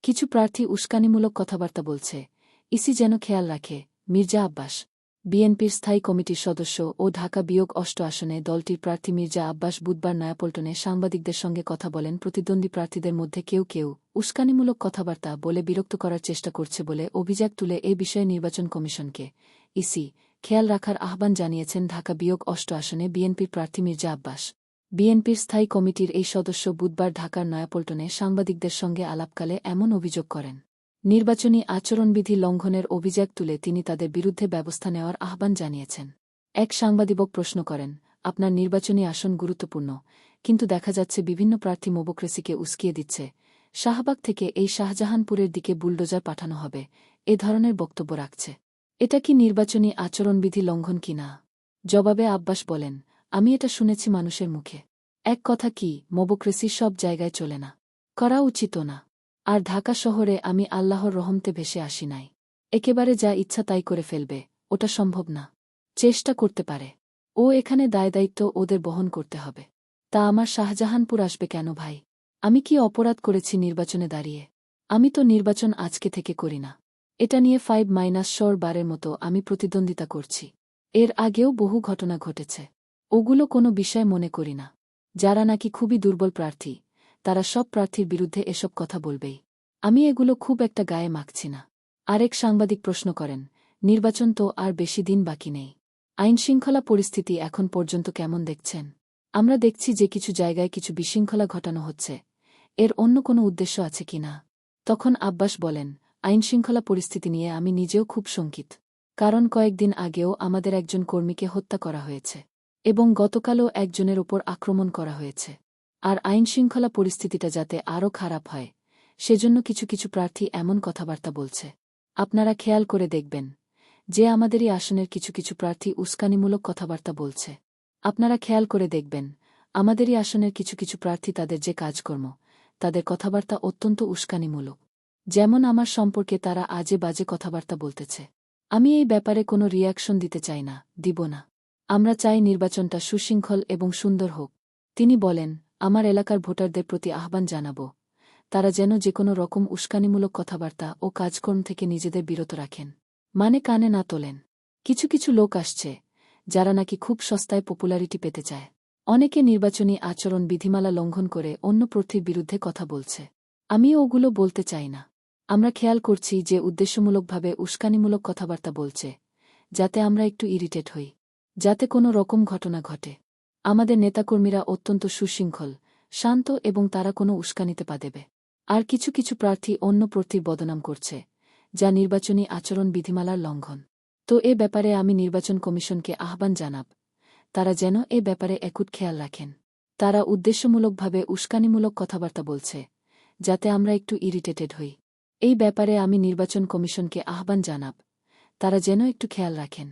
কিছু প্রার্থী উস্কানিমূলক কথাবার্তা বলছে, ইসি যেন খেয়াল রাখে। মির্জা আব্বাস, বিএনপির স্থায়ী কমিটির সদস্য ও ঢাকা বিয়োগ ৮ আসনে দলটির প্রার্থী মির্জা আব্বাস বুধবার নয়াপল্টনে সাংবাদিকদের সঙ্গে কথা বলেন। প্রতিদ্বন্দ্বী প্রার্থীদের মধ্যে কেউ কেউ উস্কানিমূলক কথাবার্তা বলে বিরক্ত করার চেষ্টা করছে বলে অভিযোগ তুলে এ বিষয়ে নির্বাচন কমিশনকে ইসি খেয়াল রাখার আহ্বান জানিয়েছেন ঢাকা বিয়োগ ৮ আসনে বিএনপির প্রার্থী মির্জা আব্বাস। বিএনপির স্থায়ী কমিটির এই সদস্য বুধবার ঢাকার নয়াপল্টনে সাংবাদিকদের সঙ্গে আলাপকালে এমন অভিযোগ করেন। নির্বাচনী আচরণবিধি লঙ্ঘনের অভিযোগ তুলে তিনি তাদের বিরুদ্ধে ব্যবস্থা নেওয়ার আহ্বান জানিয়েছেন। এক সাংবাদিক প্রশ্ন করেন, আপনার নির্বাচনী আসন গুরুত্বপূর্ণ, কিন্তু দেখা যাচ্ছে বিভিন্ন প্রার্থী মোবোক্রেসিকে উস্কিয়ে দিচ্ছে। শাহবাগ থেকে এই শাহজাহানপুরের দিকে বুলডোজার পাঠানো হবে, এ ধরনের বক্তব্য রাখছে। এটা কি নির্বাচনী আচরণবিধি লঙ্ঘন কিনা? জবাবে আব্বাস বলেন, আমি এটা শুনেছি মানুষের মুখে। এক কথা কি, মোবোক্রেসি সব জায়গায় চলে না, করা উচিতও না। আর ঢাকা শহরে আমি আল্লাহর রহমতে ভেসে আসি নাই। একেবারে যা ইচ্ছা তাই করে ফেলবে, ওটা সম্ভব না। চেষ্টা করতে পারে। ও এখানে দায়দায়িত্ব ওদের বহন করতে হবে। তা আমার শাহজাহানপুর আসবে কেন ভাই? আমি কি অপরাধ করেছি নির্বাচনে দাঁড়িয়ে? আমি তো নির্বাচন আজকে থেকে করি না। এটা নিয়ে 5-4 বারের মতো আমি প্রতিদ্বন্দ্বিতা করছি। এর আগেও বহু ঘটনা ঘটেছে। ওগুলো কোনো বিষয় মনে করি না। যারা নাকি খুবই দুর্বল প্রার্থী, তারা সব প্রার্থীর বিরুদ্ধে এসব কথা বলবেই। আমি এগুলো খুব একটা গায়ে মাখছি না। আরেক সাংবাদিক প্রশ্ন করেন, নির্বাচন তো আর বেশি দিন বাকি নেই। আইনশৃঙ্খলা পরিস্থিতি এখন পর্যন্ত কেমন দেখছেন? আমরা দেখছি যে কিছু জায়গায় কিছু বিশৃঙ্খলা ঘটানো হচ্ছে। এর অন্য কোনো উদ্দেশ্য আছে কি না? তখন আব্বাস বলেন, আইনশৃঙ্খলা পরিস্থিতি নিয়ে আমি নিজেও খুব শঙ্কিত। কারণ কয়েকদিন আগেও আমাদের একজন কর্মীকে হত্যা করা হয়েছে এবং গতকালও একজনের ওপর আক্রমণ করা হয়েছে। আর আইনশৃঙ্খলা পরিস্থিতিটা যাতে আরও খারাপ হয়, সেজন্য কিছু কিছু প্রার্থী এমন কথাবার্তা বলছে। আপনারা খেয়াল করে দেখবেন যে আমাদেরই আসনের কিছু কিছু প্রার্থী উস্কানিমূলক কথাবার্তা বলছে। আপনারা খেয়াল করে দেখবেন আমাদেরই আসনের কিছু কিছু প্রার্থী তাদের যে কাজকর্ম, তাদের কথাবার্তা অত্যন্ত উস্কানিমূলক। যেমন আমার সম্পর্কে তারা আজে বাজে কথাবার্তা বলতেছে। আমি এই ব্যাপারে কোনো রিয়াকশন দিতে চাই না, দিব না। আমরা চাই নির্বাচনটা সুশৃঙ্খল এবং সুন্দর হোক। তিনি বলেন, আমার এলাকার ভোটারদের প্রতি আহ্বান জানাব, তারা যেন যেকোনো রকম উস্কানিমূলক কথাবার্তা ও কাজকর্ম থেকে নিজেদের বিরত রাখেন, মানে কানে না তোলেন। কিছু কিছু লোক আসছে যারা নাকি খুব সস্তায় পপুলারিটি পেতে চায়। অনেকে নির্বাচনী আচরণ বিধিমালা লঙ্ঘন করে অন্য প্রার্থীর বিরুদ্ধে কথা বলছে। আমি ওগুলো বলতে চাই না। আমরা খেয়াল করছি যে উদ্দেশ্যমূলকভাবে উস্কানিমূলক কথাবার্তা বলছে, যাতে আমরা একটু ইরিটেট হই, যাতে কোনো রকম ঘটনা ঘটে। আমাদের নেতাকর্মীরা অত্যন্ত সুশৃঙ্খল, শান্ত এবং তারা কোনো উস্কানিতে পা দেবে। আর কিছু কিছু প্রার্থী অন্য প্রার্থীর বদনাম করছে, যা নির্বাচনী আচরণ বিধিমালার লঙ্ঘন। তো এ ব্যাপারে আমি নির্বাচন কমিশনকে আহ্বান জানাব, তারা যেন এ ব্যাপারে একুট খেয়াল রাখেন। তারা উদ্দেশ্যমূলকভাবে উস্কানিমূলক কথাবার্তা বলছে, যাতে আমরা একটু ইরিটেটেড হই। এই ব্যাপারে আমি নির্বাচন কমিশনকে আহ্বান জানাব, তারা যেন একটু খেয়াল রাখেন।